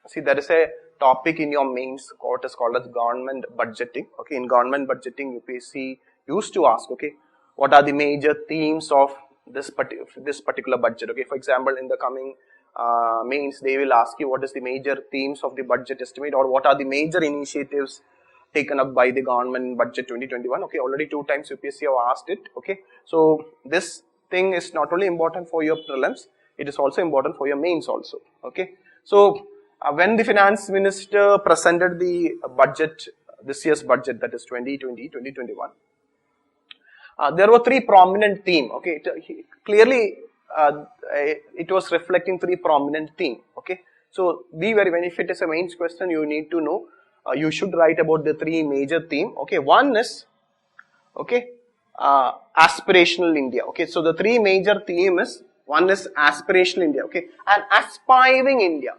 see, there is a topic in your mains, what is called as government budgeting. Okay, in government budgeting, UPSC used to ask, okay, what are the major themes of this particular budget? Okay, for example, in the coming mains, they will ask you what is the major themes of the budget estimate, or what are the major initiatives taken up by the government budget 2021. Okay, already 2 times UPSC have asked it. Okay, so this thing is not only important for your prelims, it is also important for your mains also. Okay, so when the finance minister presented the budget, this year's budget, that is 2020-2021, there were 3 prominent themes. Okay, clearly it was reflecting 3 prominent themes. Okay, so be very, when if it is a mains question, you need to know, you should write about the 3 major themes. Okay, one is, okay, aspirational India. Okay, so the 3 major themes, one is aspirational India. Okay, and aspiring India.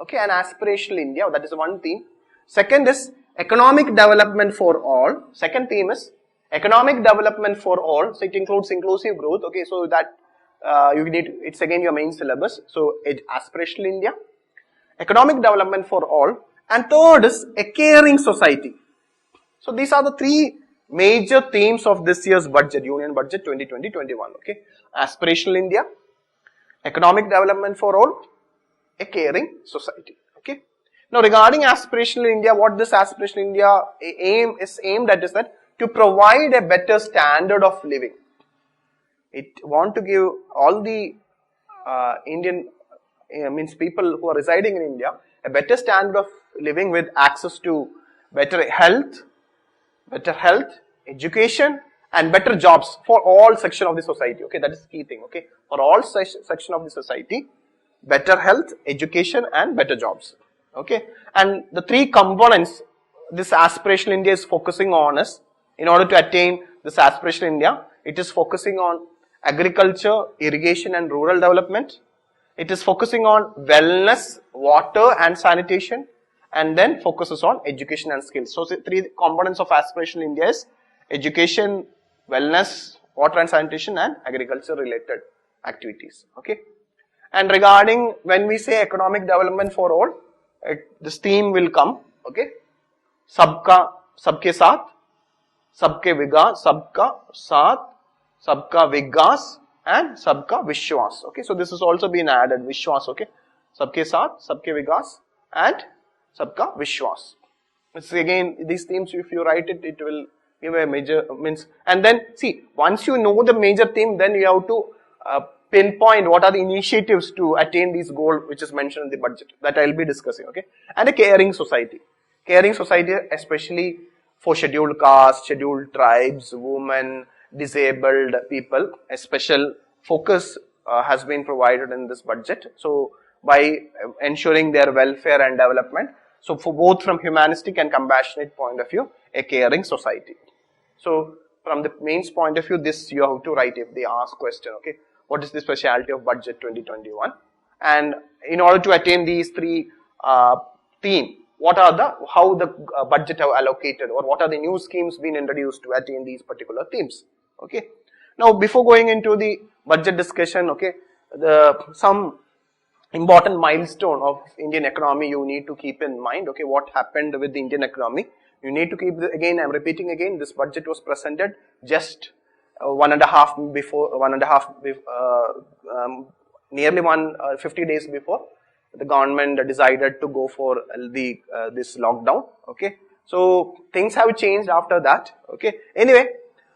Okay, an aspirational India, that is one theme. Second is economic development for all. Second theme is economic development for all. So it includes inclusive growth. Okay, so that you need, it's again your main syllabus. So aspirational India, economic development for all, and third is a caring society. So these are the 3 major themes of this year's budget, Union Budget 2020-21. Okay, aspirational India, economic development for all, a caring society. Okay. Now regarding aspirational India, what this aspirational India is aimed at is that to provide a better standard of living. It want to give all the Indian means people who are residing in India a better standard of living with access to better health, education, and better jobs for all section of the society. Okay, that is the key thing. Okay, for all section of the society, better health, education, and better jobs. Okay, and the 3 components this aspirational India is focusing on is, in order to attain this aspirational India, it is focusing on agriculture, irrigation, and rural development. It is focusing on wellness, water, and sanitation, and then focuses on education and skills. So, the 3 components of aspirational India is education, wellness, water and sanitation, and agriculture related activities. Okay. And regarding when we say economic development for all, this theme will come. Okay. Sabka, sabke saath, sabke vigas, sabka saath, sabka vigas, and sabka vishwas. Okay. So this has also been added, vishwas. Okay. Sabke saath, sabke vigas, and sabka vishwas. It's again, these themes, if you write it, it will give a major means. And then see, once you know the major theme, then you have to pinpoint what are the initiatives to attain these goals which is mentioned in the budget, that I will be discussing. Okay, and a caring society. Caring society, especially for scheduled castes, scheduled tribes, women, disabled people, a special focus has been provided in this budget. So by ensuring their welfare and development, so for both from humanistic and compassionate point of view, a caring society. So from the mains point of view, this you have to write if they ask question. Okay, what is the specialty of budget 2021? And in order to attain these 3 themes, what are the, how the budget have allocated, or what are the new schemes being introduced to attain these particular themes. Okay. Now before going into the budget discussion, okay, some important milestone of Indian economy you need to keep in mind. Okay, what happened with the Indian economy? You need to keep again, I am repeating again, this budget was presented just nearly 50 days before the government decided to go for the this lockdown. Okay, so things have changed after that. Okay, anyway,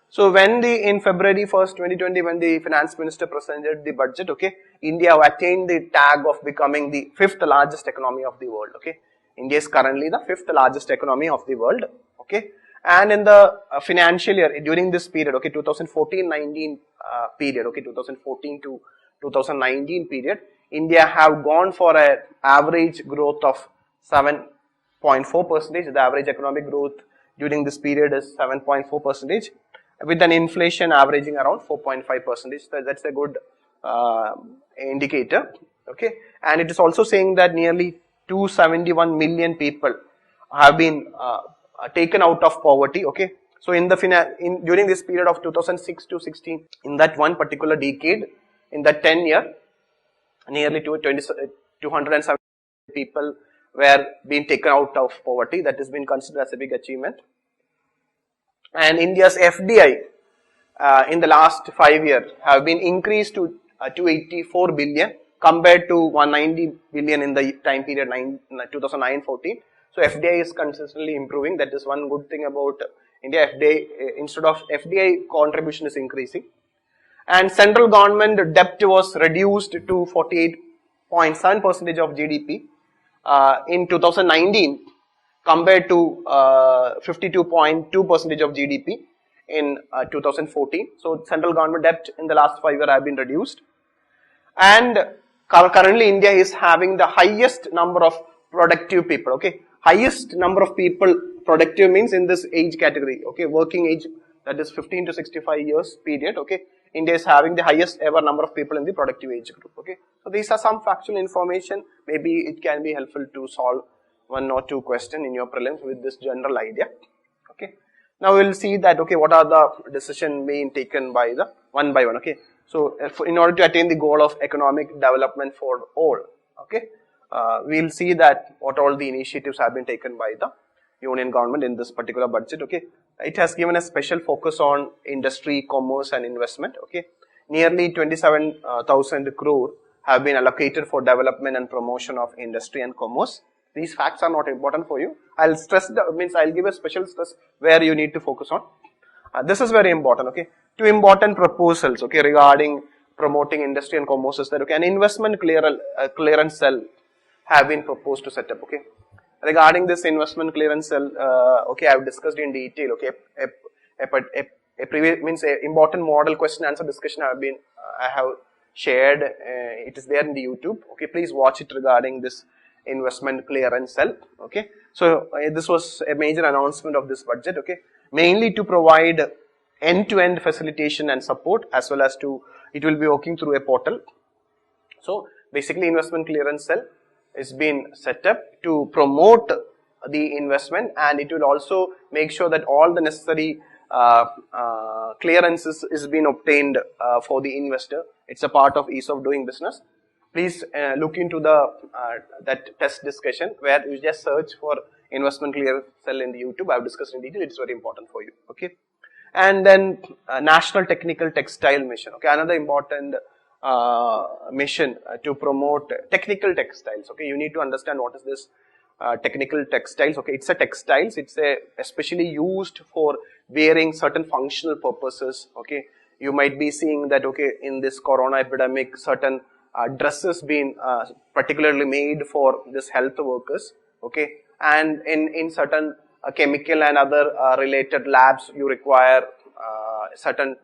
so when in February 1st, 2020, when the finance minister presented the budget, okay, India attained the tag of becoming the 5th largest economy of the world. Okay, India is currently the 5th largest economy of the world. Okay. And in the financial year, during this period, okay, 2014-19 period, okay, 2014 to 2019 period, India have gone for an average growth of 7.4%. The average economic growth during this period is 7.4%, with an inflation averaging around 4.5%. So that's a good indicator. Okay, and it is also saying that nearly 271 million people have been taken out of poverty. Okay, so in the during this period of 2006 to 16, in that one particular decade, in that 10 year, nearly 270 people were being taken out of poverty. That has been considered as a big achievement. And India's FDI in the last 5 years have been increased to 284 billion compared to 190 billion in the time period 2009-14. So FDI is consistently improving. That is one good thing about India. FDI, instead of FDI contribution is increasing. And central government debt was reduced to 48.7% of GDP in 2019 compared to 52.2% of GDP in 2014. So central government debt in the last 5 years have been reduced. And currently India is having the highest number of productive people. Okay, highest number of people productive means in this age category. Okay, working age, that is 15 to 65 years period. Okay, India is having the highest ever number of people in the productive age group. Okay, so these are some factual information. Maybe it can be helpful to solve 1 or 2 questions in your prelims with this general idea. Okay, now we will see that, okay, what are the decisions being taken by the one by one. Okay, so in order to attain the goal of economic development for all, okay, we will see that what all the initiatives have been taken by the union government in this particular budget. Okay, it has given a special focus on industry, commerce and investment. Okay, nearly 27,000 crore have been allocated for development and promotion of industry and commerce. These facts are not important for you. I'll stress I'll give a special stress where you need to focus on. This is very important. Okay, 2 important proposals. Okay, regarding promoting industry and commerce is that, okay, an investment clearance cell have been proposed to set up. Okay, regarding this investment clearance cell, okay, I have discussed in detail. Okay, a previous important model question answer discussion I have shared. It is there in the YouTube. Okay, please watch it regarding this investment clearance cell. Okay, so this was a major announcement of this budget. Okay, mainly to provide end-to-end facilitation and support, as well as it will be working through a portal. So basically, investment clearance cell is being set up to promote the investment, and it will also make sure that all the necessary clearances is being obtained for the investor. It's a part of ease of doing business. Please look into that test discussion where you just search for investment clearance cell in the YouTube. I have discussed in detail. It's very important for you. Okay, and then National Technical Textile Mission. Okay, another important mission to promote technical textiles. Okay, you need to understand what is this technical textiles. Okay, it's a textiles. It's especially used for wearing certain functional purposes. Okay, you might be seeing that, okay, in this corona epidemic, certain dresses being particularly made for this health workers. Okay, and in certain chemical and other related labs, you require certain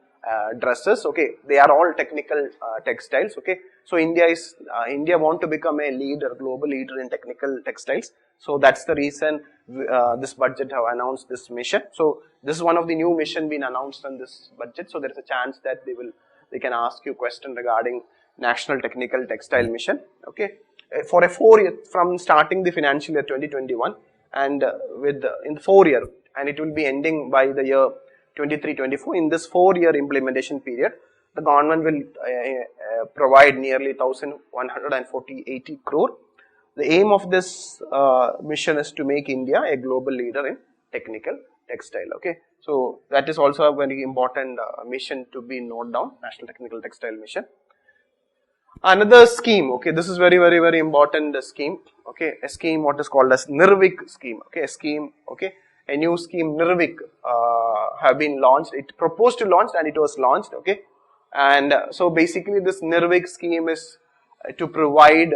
dresses. Okay, they are all technical textiles. Okay, so India want to become a leader, global leader in technical textiles. So that's the reason this budget have announced this mission. So this is one of the new mission being announced in this budget. So there is a chance that they can ask you question regarding National Technical Textile Mission. Okay, for a 4 year from starting the financial year 2021 and in the 4 year, and it will be ending by the year 23-24. In this 4 year implementation period, the government will provide nearly 1,180 crore. The aim of this mission is to make India a global leader in technical textile. Okay, so that is also a very important mission to be noted down. National Technical Textile Mission. Another scheme, okay, this is very important scheme. Okay, a scheme what is called as Nirvik Scheme. Okay, a scheme, okay, a new scheme Nirvik have been launched. It proposed to launch and it was launched. Okay, and so basically this Nirvik Scheme is to provide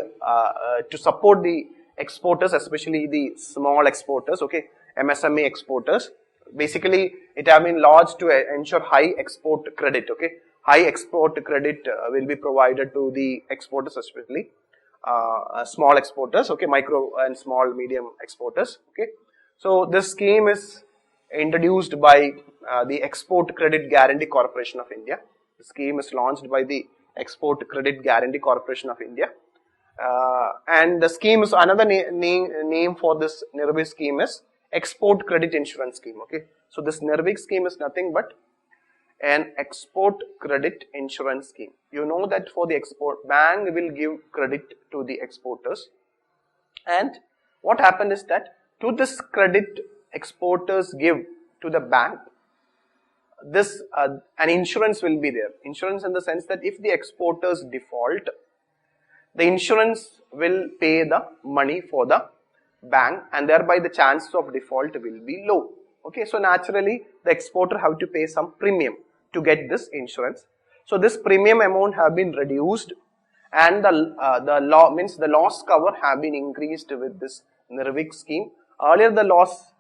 to support the exporters, especially the small exporters. Okay, MSME exporters. Basically, it have been launched to ensure high export credit. Okay, high export credit will be provided to the exporters, especially small exporters. Okay, micro and small medium exporters. Okay, so this scheme is introduced by the Export Credit Guarantee Corporation of India. The scheme is launched by the Export Credit Guarantee Corporation of India, and the scheme is another name for this Nirvik scheme is Export Credit Insurance Scheme. Okay, so this Nirvik scheme is nothing but an export credit insurance scheme. You know that for the export, bank will give credit to the exporters, and what happened is that to this credit exporters give to the bank, this an insurance will be there. Insurance in the sense that if the exporters default, the insurance will pay the money for the bank, and thereby the chances of default will be low. Okay, so naturally the exporter have to pay some premium to get this insurance. So this premium amount have been reduced, and the loss cover have been increased with this Nirvik scheme. Earlier the loss,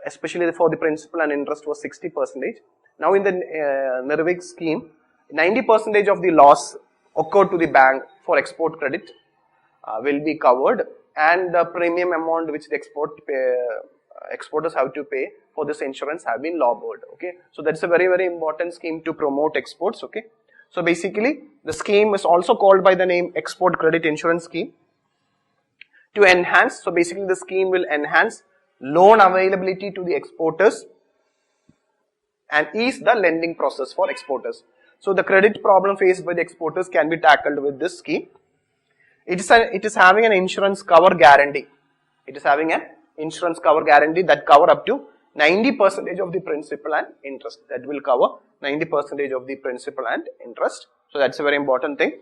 especially for the principal and interest, was 60%. Now in the Nirvik scheme, 90% of the loss occurred to the bank for export credit will be covered, and the premium amount which the exporters have to pay for this insurance have been lowered. Okay, so that's a very, very important scheme to promote exports. Okay, so basically the scheme is also called by the name Export Credit Insurance Scheme to enhance. So basically the scheme will enhance loan availability to the exporters and ease the lending process for exporters. So the credit problem faced by the exporters can be tackled with this scheme. It is having an insurance cover guarantee. It is having an insurance cover guarantee that cover up to 90% of the principal and interest. That will cover 90% of the principal and interest. So that's a very important thing.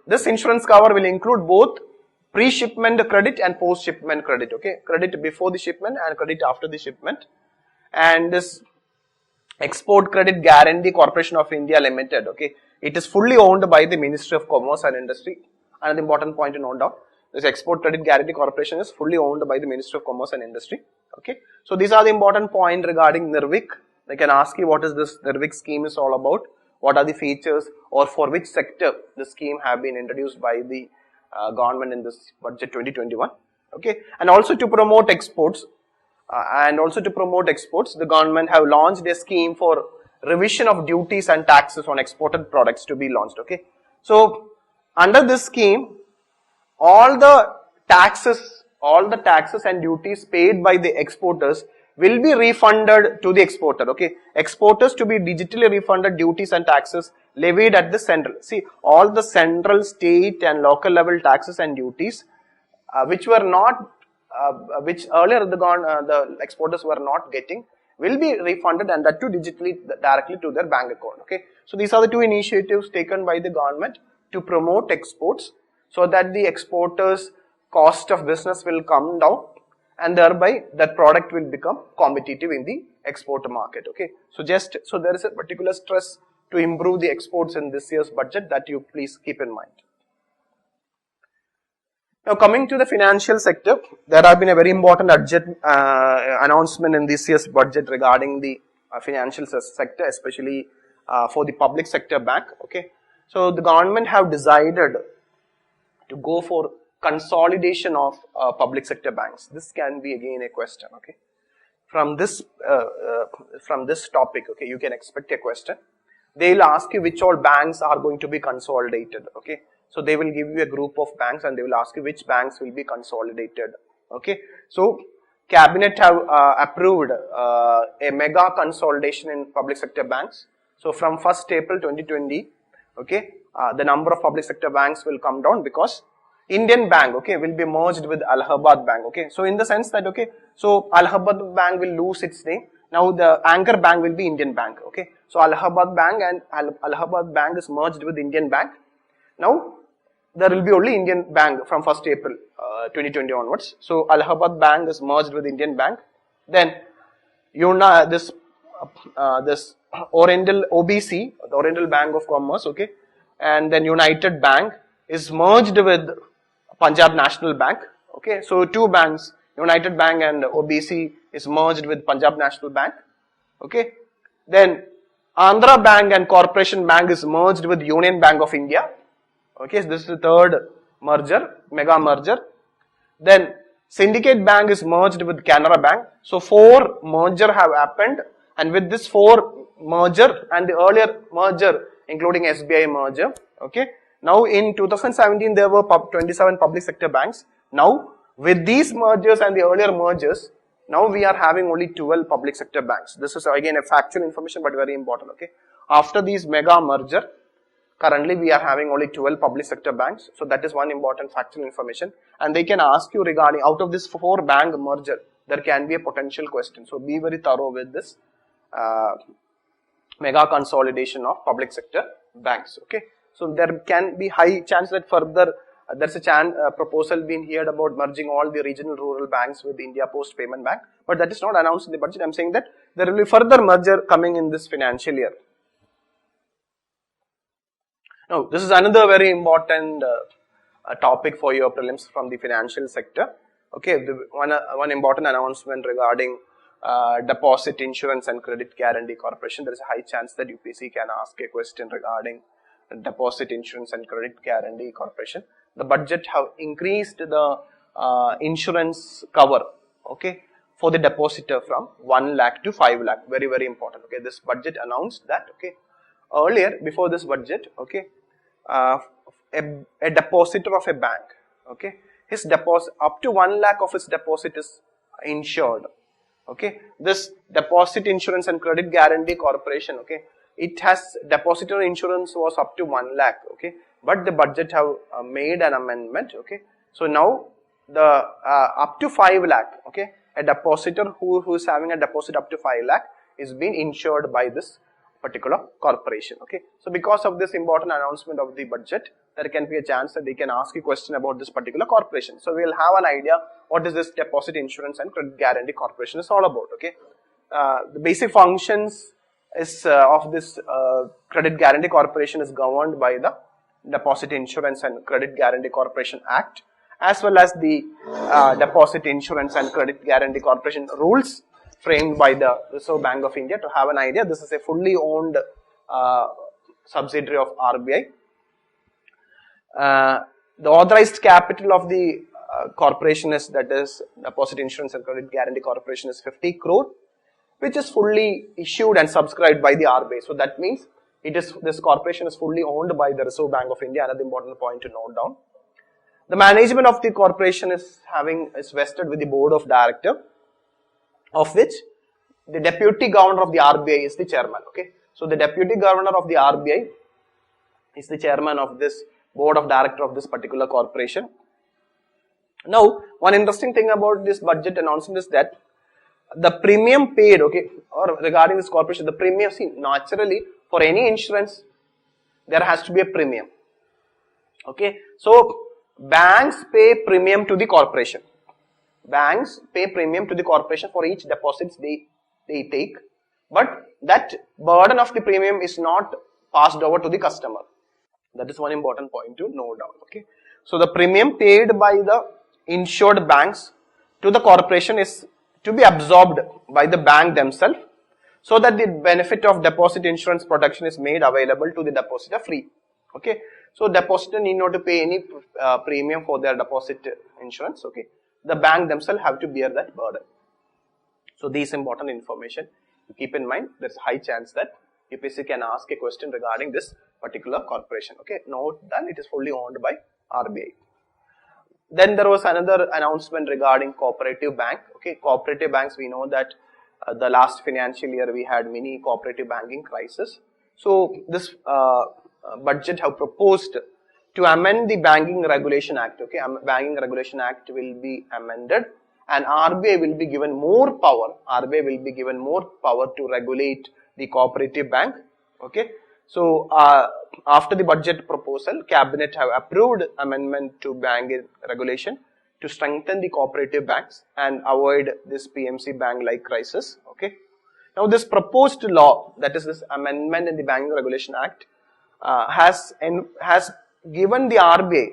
This insurance cover will include both pre-shipment credit and post-shipment credit. Okay, credit before the shipment and credit after the shipment. And this Export Credit Guarantee Corporation of India Limited. Okay, it is fully owned by the Ministry of Commerce and Industry. Another important point to note down: this Export Credit Guarantee Corporation is fully owned by the Ministry of Commerce and Industry. Okay, so these are the important points regarding Nirvik. They can ask you what is this Nirvik scheme is all about, what are the features, or for which sector the scheme have been introduced by the government in this budget 2021. Okay, and also to promote exports. The government have launched a scheme for revision of duties and taxes on exported products to be launched. Okay, so under this scheme, all the taxes and duties paid by the exporters will be refunded to the exporter. Okay, exporters to be digitally refunded duties and taxes levied at the central. See, all the central, state, and local level taxes and duties, which earlier the exporters were not getting, will be refunded, and that too digitally directly to their bank account. Okay, so these are the two initiatives taken by the government to promote exports, so that the exporters' cost of business will come down, and thereby that product will become competitive in the export market. Okay, so there is a particular stress to improve the exports in this year's budget, that you please keep in mind. Now coming to the financial sector, there have been a very important announcement in this year's budget regarding the financial sector, especially for the public sector bank. Okay, so the government have decided to go for consolidation of public sector banks. This can be again a question. Okay, from this topic, okay, you can expect a question. They will ask you which all banks are going to be consolidated. Okay, so they will give you a group of banks and they will ask you which banks will be consolidated. Okay, so cabinet have approved a mega consolidation in public sector banks. So from 1st April 2020, okay, the number of public sector banks will come down, because Indian Bank, okay, will be merged with Allahabad Bank. Okay, so in the sense that, okay, so Allahabad Bank will lose its name. Now the anchor bank will be Indian Bank. Okay, so Allahabad Bank and Allahabad Bank is merged with Indian Bank. Now there will be only Indian Bank from 1st April 2020 onwards. So Allahabad Bank is merged with Indian Bank. Then this Oriental OBC, the Oriental Bank of Commerce, okay, and then United Bank is merged with Punjab National Bank. Okay, so two banks, United Bank and OBC, is merged with Punjab National Bank. Okay, then Andhra Bank and Corporation Bank is merged with Union Bank of India. Okay, so this is the third merger, mega merger. Then Syndicate Bank is merged with Canara Bank. So 4 merger have happened, and with this 4 merger and the earlier merger including SBI merger, okay, now in 2017 there were 27 public sector banks. Now with these mergers and the earlier mergers, now we are having only 12 public sector banks. This is again a factual information but very important. Okay, after these mega merger, Currently, we are having only 12 public sector banks. So that is one important factual information. And they can ask you regarding out of this 4 bank merger, there can be a potential question. So be very thorough with this mega consolidation of public sector banks. Okay. So there can be high chance that further there's a proposal being heard about merging all the regional rural banks with India Post Payment Bank, but that is not announced in the budget. I'm saying that there will be further merger coming in this financial year. Now, this is another very important topic for your prelims from the financial sector. Okay, one important announcement regarding Deposit Insurance and Credit Guarantee Corporation. There is a high chance that UPSC can ask a question regarding Deposit Insurance and Credit Guarantee Corporation. The budget have increased the insurance cover, okay, for the depositor from 1 lakh to 5 lakh. Very, very important. Okay, this budget announced that. Okay, earlier before this budget, okay, a depositor of a bank, okay, his deposit up to 1 lakh of his deposit is insured. Okay, this Deposit Insurance and Credit Guarantee Corporation, okay, it has depositor insurance was up to 1 lakh, okay, but the budget have made an amendment, okay. So now the up to 5 lakh, okay, a depositor who is having a deposit up to 5 lakh is being insured by this particular corporation, okay. So because of this important announcement of the budget, there can be a chance that they can ask you question about this particular corporation. So we will have an idea what is this Deposit Insurance and Credit Guarantee Corporation is all about, okay. The basic functions is of this Credit Guarantee Corporation is governed by the Deposit Insurance and Credit Guarantee Corporation Act, as well as the Deposit Insurance and Credit Guarantee Corporation rules framed by the Reserve Bank of India. To have an idea, this is a fully owned subsidiary of RBI. The authorized capital of the corporation is, that is Deposit Insurance and Credit Guarantee Corporation, is 50 crore, which is fully issued and subscribed by the RBI. So that means this corporation is fully owned by the Reserve Bank of India. Another important point to note down. The management of the corporation is vested with the board of directors, of which the deputy governor of the RBI is the chairman. Okay, so the deputy governor of the RBI is the chairman of this board of directors of this particular corporation. Now, one interesting thing about this budget announcement is that the premium paid, okay, or regarding this corporation, the premium, see, naturally for any insurance there has to be a premium. Okay, so banks pay premium to the corporation. Banks pay premium to the corporation for each deposits they take, but that burden of the premium is not passed over to the customer. That is one important point to note down. Okay, so the premium paid by the insured banks to the corporation is to be absorbed by the bank themselves, so that the benefit of deposit insurance protection is made available to the depositor free. Okay, so depositor need not to pay any premium for their deposit insurance. Okay, the bank themselves have to bear that burden. So these important information to keep in mind. There's a high chance that UPSC can ask a question regarding this particular corporation. Okay, note that it is fully owned by RBI. Then there was another announcement regarding cooperative bank. Okay, cooperative banks, we know that the last financial year we had mini cooperative banking crisis. So this budget have proposed to amend the Banking Regulation Act. Okay, Banking Regulation Act will be amended, and RBI will be given more power. RBI will be given more power to regulate the cooperative bank. Okay, so after the budget proposal, Cabinet have approved amendment to banking regulation to strengthen the cooperative banks and avoid this PMC bank-like crisis. Okay, now this proposed law, that is this amendment in the Banking Regulation Act, has given the RBI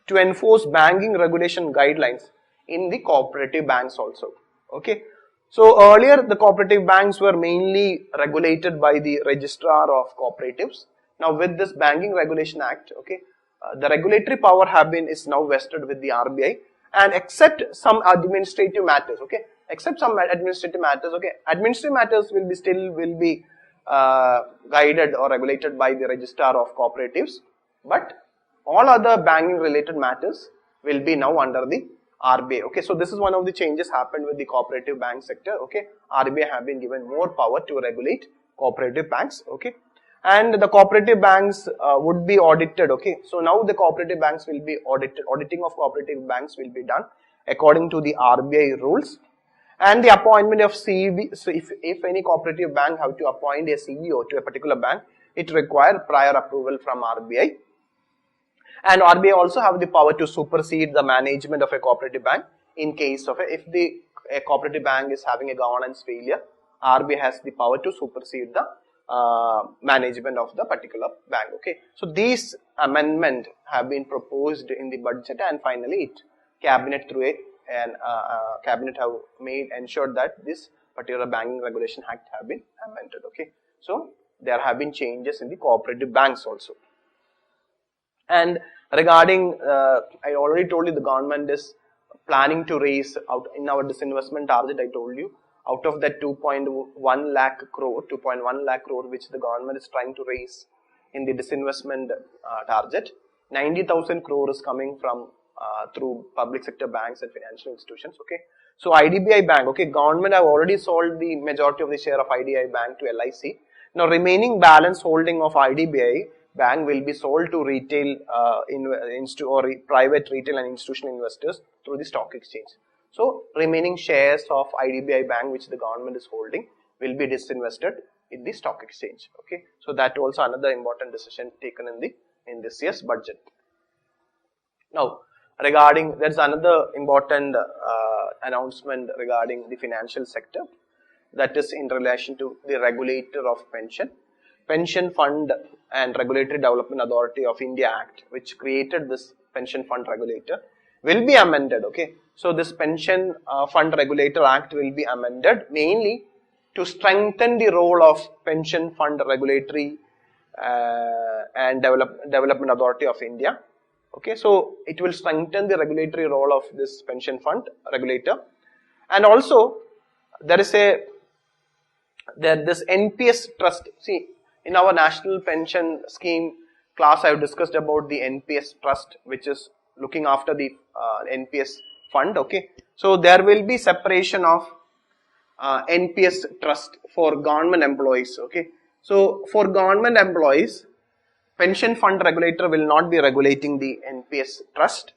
to enforce banking regulation guidelines in the cooperative banks also. Okay, so earlier the cooperative banks were mainly regulated by the registrar of cooperatives. Now with this Banking Regulation Act, okay, the regulatory power is now vested with the RBI, and except some administrative matters, okay, administrative matters will be guided or regulated by the registrar of cooperatives, but all other banking related matters will be now under the RBI. Okay, so this is one of the changes happened with the cooperative bank sector. Okay, RBI have been given more power to regulate cooperative banks. Okay, and the cooperative banks would be audited. Okay, so now the cooperative banks will be audited. Auditing of cooperative banks will be done according to the RBI rules, and the appointment of CEO. So if any cooperative bank have to appoint a CEO to a particular bank, it requires prior approval from RBI. And RBI also have the power to supersede the management of a cooperative bank in case of a cooperative bank is having a governance failure. RBI has the power to supersede the management of the particular bank. Okay, so these amendment have been proposed in the budget, and finally cabinet through cabinet have ensured that this particular banking regulation act have been amended. Okay, so there have been changes in the cooperative banks also. And regarding, I already told you the government is planning to raise out in our disinvestment target. I told you out of that 2.1 lakh crore which the government is trying to raise in the disinvestment target, 90,000 crore is coming from through public sector banks and financial institutions. Okay, so IDBI Bank, okay, government have already sold the majority of the share of IDBI Bank to LIC. Now remaining balance holding of IDBI Bank will be sold to retail private retail and institutional investors through the stock exchange. So remaining shares of IDBI Bank which the government is holding will be disinvested in the stock exchange. Okay, so that also another important decision taken in this year's budget. Now regarding, there's another important announcement regarding the financial sector, that is in relation to the Regulator of Pension Fund and Regulatory Development Authority of India Act, which created this pension fund regulator, will be amended. Okay, so this pension fund regulator act will be amended mainly to strengthen the role of pension fund regulatory and development authority of India. Okay, so it will strengthen the regulatory role of this pension fund regulator, and also there is this NPS trust. See, in our national pension scheme class, I have discussed about the NPS trust, which is looking after the NPS fund. Okay, so there will be separation of NPS trust for government employees. Okay, so for government employees, pension fund regulator will not be regulating the NPS trust.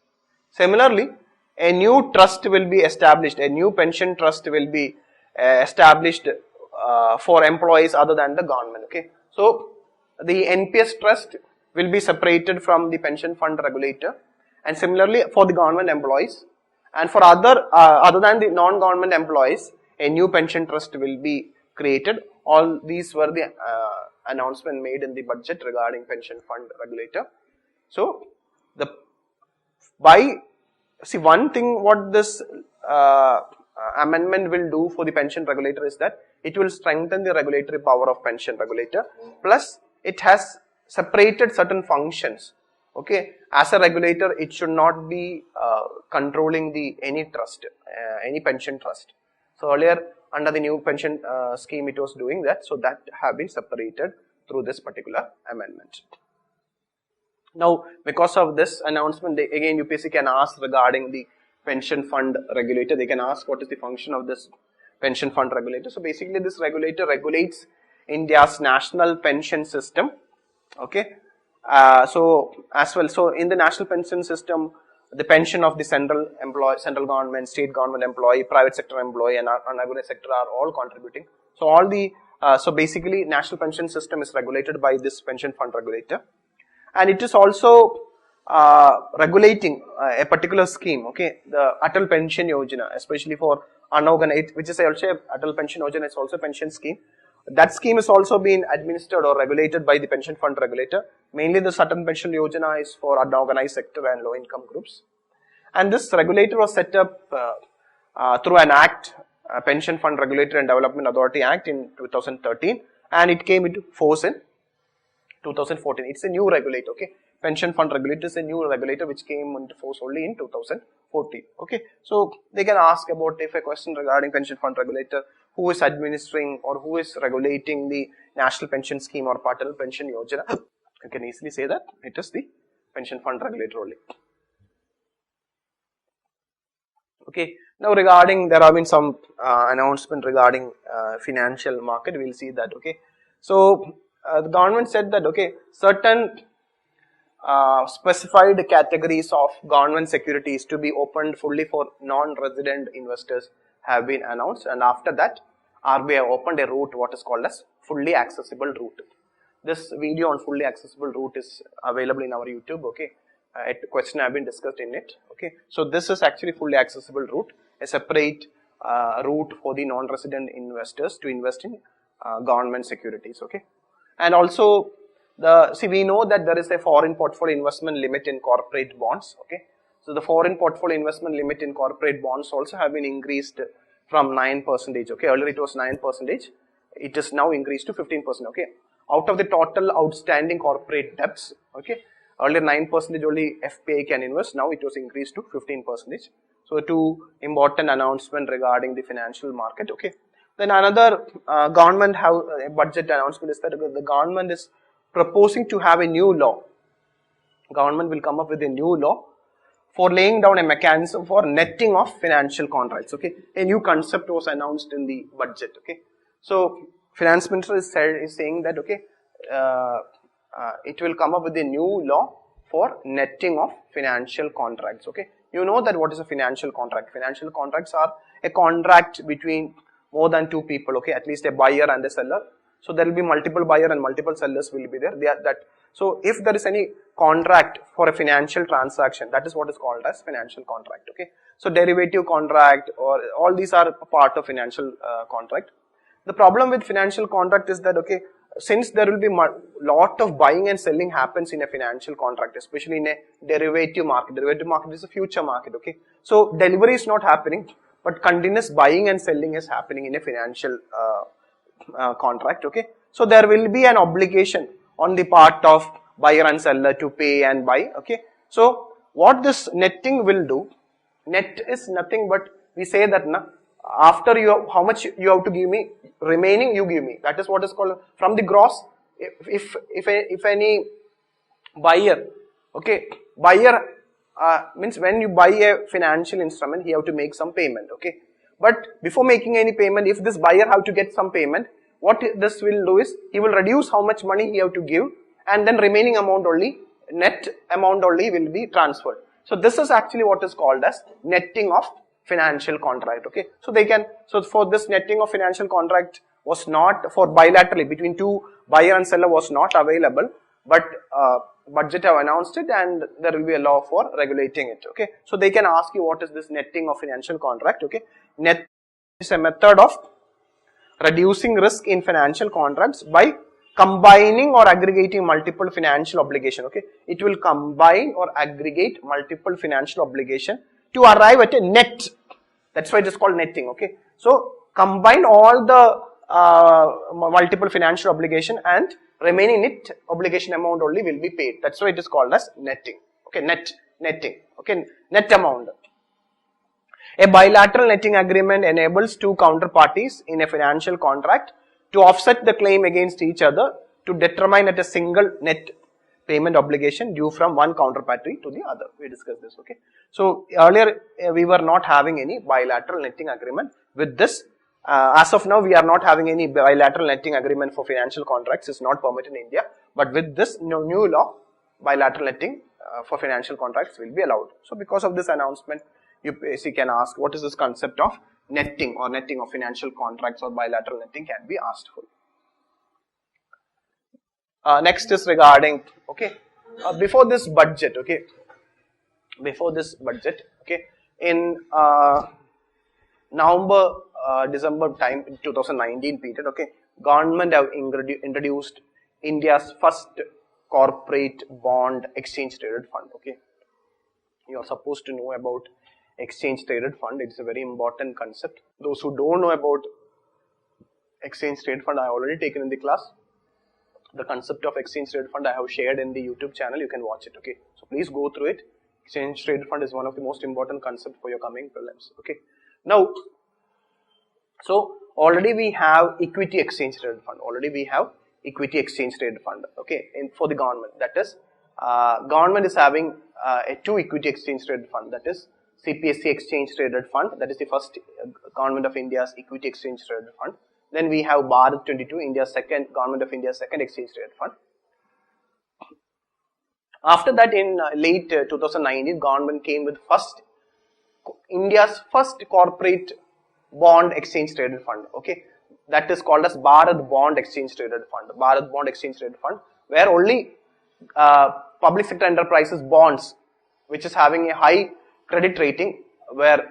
Similarly, a new trust will be established, a new pension trust will be established for employees other than the government. Okay, so the NPS trust will be separated from the pension fund regulator, and similarly for the government employees, and for other than the non-government employees, a new pension trust will be created. All these were the announcement made in the budget regarding pension fund regulator. So one thing what this amendment will do for the pension regulator is that it will strengthen the regulatory power of pension regulator, plus it has separated certain functions. Okay, as a regulator, it should not be controlling any trust, any pension trust. So earlier under the new pension scheme it was doing that, so that have been separated through this particular amendment. Now because of this announcement, again UPSC can ask regarding the pension fund regulator. They can ask what is the function of this pension fund regulator. So basically this regulator regulates India's national pension system. Okay, so in the national pension system, the pension of the central government, state government employee, private sector employee, and unorganized sector are all contributing. So all the so basically national pension system is regulated by this pension fund regulator, and it is also regulating a particular scheme. Okay, the Atal Pension Yojana, especially for unorganized, which is also Atal Pension Yojana, is also a pension scheme. That scheme is also being administered or regulated by the pension fund regulator. Mainly the Atal Pension Yojana is for unorganized sector and low income groups. And this regulator was set up through an act, Pension Fund Regulatory and Development Authority Act in 2013, and it came into force in 2014. It's a new regulator. Okay, pension fund regulator is a new regulator which came into force only in 2014. Okay, so they can ask about if a question regarding pension fund regulator, who is administering or who is regulating the national pension scheme or Atal Pension Yojana, you can easily say that it is the pension fund regulator only. Okay, now regarding, there have been some announcement regarding financial market. We will see that. Okay, so the government said that okay, certain specified categories of government securities to be opened fully for non-resident investors have been announced, and after that RBI opened a route what is called as fully accessible route. This video on fully accessible route is available in our YouTube. Okay, question have been discussed in it. Okay, so this is actually fully accessible route, a separate route for the non-resident investors to invest in government securities. Okay, and also we know that there is a foreign portfolio investment limit in corporate bonds. Okay, so the foreign portfolio investment limit in corporate bonds also have been increased from 9%. Okay, earlier it was 9%. It is now increased to 15%. Okay, out of the total outstanding corporate debts. Okay, earlier 9% only FPI can invest. Now it was increased to 15%. So two important announcement regarding the financial market. Okay, then another government have a budget announcement is that the government is proposing to have a new law. Government will come up with a new law for laying down a mechanism for netting of financial contracts. Okay, a new concept was announced in the budget. Okay, so finance minister is saying that okay, it will come up with a new law for netting of financial contracts. Okay, you know that what is a financial contract? Financial contracts are a contract between more than two people. Okay, at least a buyer and a seller. So there will be multiple buyer and multiple sellers will be there. So if there is any contract for a financial transaction, that is what is called as financial contract. Okay, so derivative contract or all these are part of financial contract. The problem with financial contract is that okay, since there will be lot of buying and selling happens in a financial contract, especially in a derivative market. Derivative market is a future market. Okay, so delivery is not happening, but continuous buying and selling is happening in a financial contract. Okay, so there will be an obligation on the part of buyer and seller to pay and buy. Okay, so what this netting will do, net is nothing but we say that after you how much you have to give me, remaining you give me. That is what is called from the gross. If any buyer, okay, buyer means when you buy a financial instrument, he have to make some payment. Okay, but before making any payment, if this buyer have to get some payment, what this will do is he will reduce how much money he have to give, and then remaining amount only, net amount only will be transferred. So this is actually what is called as netting of financial contract. Okay, so for this netting of financial contract was not for bilaterally between two buyer and seller was not available, but budget have announced it and there will be a law for regulating it. Okay, so they can ask you what is this netting of financial contract. Okay, net is a method of reducing risk in financial contracts by combining or aggregating multiple financial obligation. Okay, it will combine or aggregate multiple financial obligation to arrive at a net. That's why it is called netting. Okay, so combine all the multiple financial obligation and remaining net obligation amount only will be paid. That's why it is called as netting. Okay, netting. Okay, net amount. A bilateral netting agreement enables two counterparties in a financial contract to offset the claim against each other to determine at a single net payment obligation due from one counterparty to the other. We discussed this. Okay, so earlier we were not having any bilateral netting agreement. With this, as of now, we are not having any bilateral netting agreement for financial contracts. It's not permitted in India. But with this new law, bilateral netting for financial contracts will be allowed. So because of this announcement, UPSC can ask what is this concept of netting or netting of financial contracts or bilateral netting can be asked for. Next is regarding, okay, before this budget, okay, in November, December time in 2019 period, okay, government have introduced India's first corporate bond exchange traded fund. Okay, you are supposed to know about exchange traded fund. It's a very important concept. Those who don't know about exchange traded fund, I have already taken in the class. The concept of exchange traded fund I have shared in the YouTube channel. You can watch it. Okay, so please go through it. Exchange traded fund is one of the most important concepts for your coming prelims. Okay, now, so already we have equity exchange traded fund. Okay, for the government. That is, government is having two equity exchange traded fund. That is CPSC exchange traded fund. That is the first government of India's equity exchange traded fund. Then we have Bharat 22, Government of India's second exchange traded fund. After that, in late 2019, government came with India's first corporate bond exchange traded fund. Okay, that is called as Bharat Bond Exchange Traded Fund. Bharat Bond Exchange Traded Fund, where only public sector enterprises bonds, which is having a high credit rating, where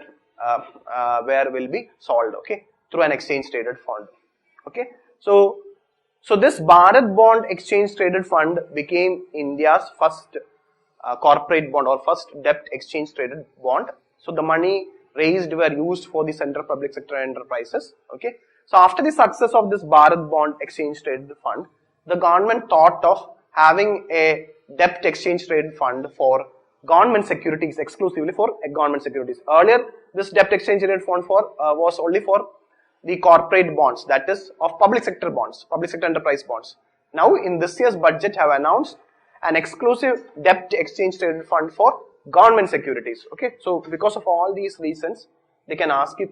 will be sold. Okay, through an exchange traded fund. Okay, so this Bharat Bond Exchange Traded Fund became India's first corporate bond or first debt exchange traded bond. So the money raised were used for the central public sector enterprises. Okay, so after the success of this Bharat Bond Exchange Traded Fund, the government thought of having a debt exchange traded fund for government securities, exclusively for government securities. Earlier, this debt exchange traded fund was only for the corporate bonds, that is of public sector bonds, public sector enterprise bonds. Now, in this year's budget, have announced an exclusive debt exchange traded fund for government securities. Okay, so because of all these reasons, they can ask you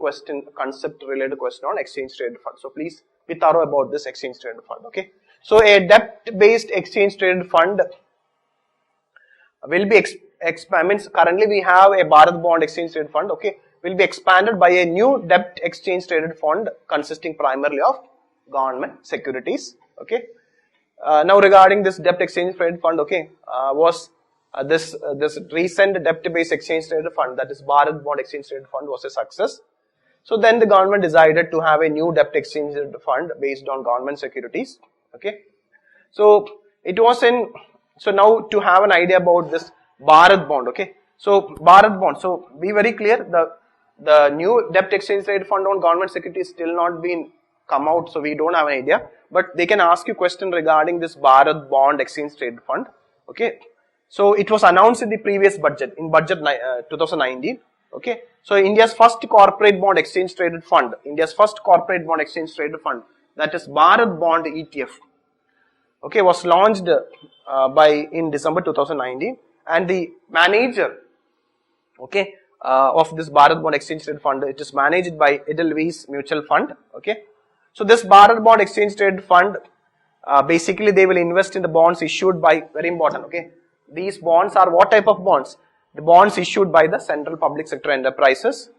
concept related question on exchange traded fund. So please be thorough about this exchange traded fund. Okay, so a debt based exchange traded fund will be currently we have a Bharat Bond Exchange Traded Fund. Okay, will be expanded by a new debt exchange traded fund consisting primarily of government securities. Okay, now regarding this debt exchange traded fund, okay, was this recent debt based exchange traded fund, that is Bharat Bond Exchange Traded Fund, was a success. So then the government decided to have a new debt exchange traded fund based on government securities. Okay, so it was so now to have an idea about this Bharat Bond. Okay, so Bharat Bond, so be very clear, the new debt exchange traded fund on government securities still not been come out, so we don't have an idea, but they can ask you question regarding this Bharat Bond Exchange Traded Fund. Okay, so it was announced in the previous budget, in budget 2019. Okay, so India's first corporate bond exchange traded fund, that is Bharat Bond ETF. Okay, was launched in December 2019, and the manager, okay, of this Bharat Bond Exchange Traded Fund, it is managed by Edelweiss Mutual Fund. Okay, so this Bharat Bond Exchange Traded Fund, basically they will invest in the bonds issued by, very important. Okay, these bonds are what type of bonds? The bonds issued by the central public sector enterprises.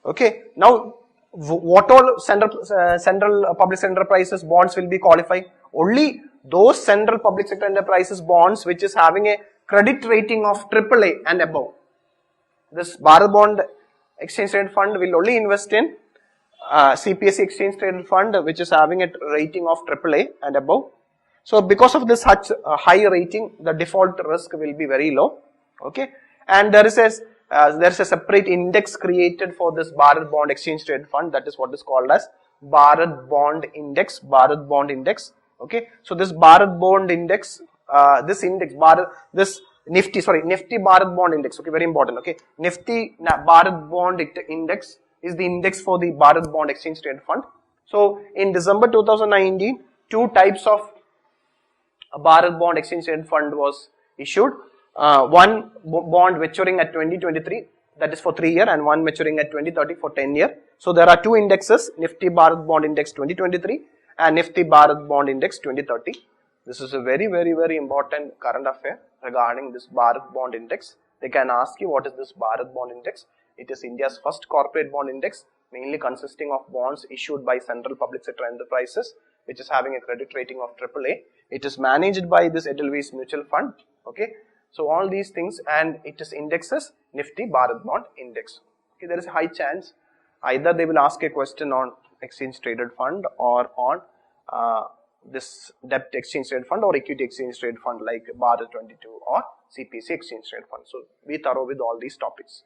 Okay, now what all central public sector enterprises bonds will be qualified? Only those central public sector enterprises bonds which is having a credit rating of AAA and above. This Bharat Bond Exchange Traded Fund will only invest in CPSE Exchange Traded Fund which is having a rating of AAA and above. So because of this such high rating, the default risk will be very low. Okay, and there is a separate index created for this Bharat Bond Exchange Traded Fund, that is what is called as Bharat Bond Index. Okay, so this Bharat Bond Index, Nifty Bharat Bond Index. Okay, very important. Okay, Nifty Bharat Bond Index is the index for the Bharat Bond Exchange Traded Fund. So in December 2019, two types of Bharat Bond Exchange Traded Fund was issued. One bond maturing at 2023, that is for 3 years, and one maturing at 2030 for 10 years. So there are two indexes, Nifty Bharat Bond Index 2023 and Nifty Bharat Bond Index 2030. This is a very, very, very important current affair regarding this Bharat Bond Index. They can ask you what is this Bharat Bond Index. It is India's first corporate bond index, mainly consisting of bonds issued by central public sector enterprises, which is having a credit rating of AAA. It is managed by this Edelweiss Mutual Fund. Okay, so all these things, and it is indexes Nifty Bharat Bond Index. Okay, there is a high chance either they will ask a question on exchange traded fund or on this debt exchange traded fund or equity exchange traded fund like Bharat 22 or CPC exchange traded fund. So be thorough with all these topics.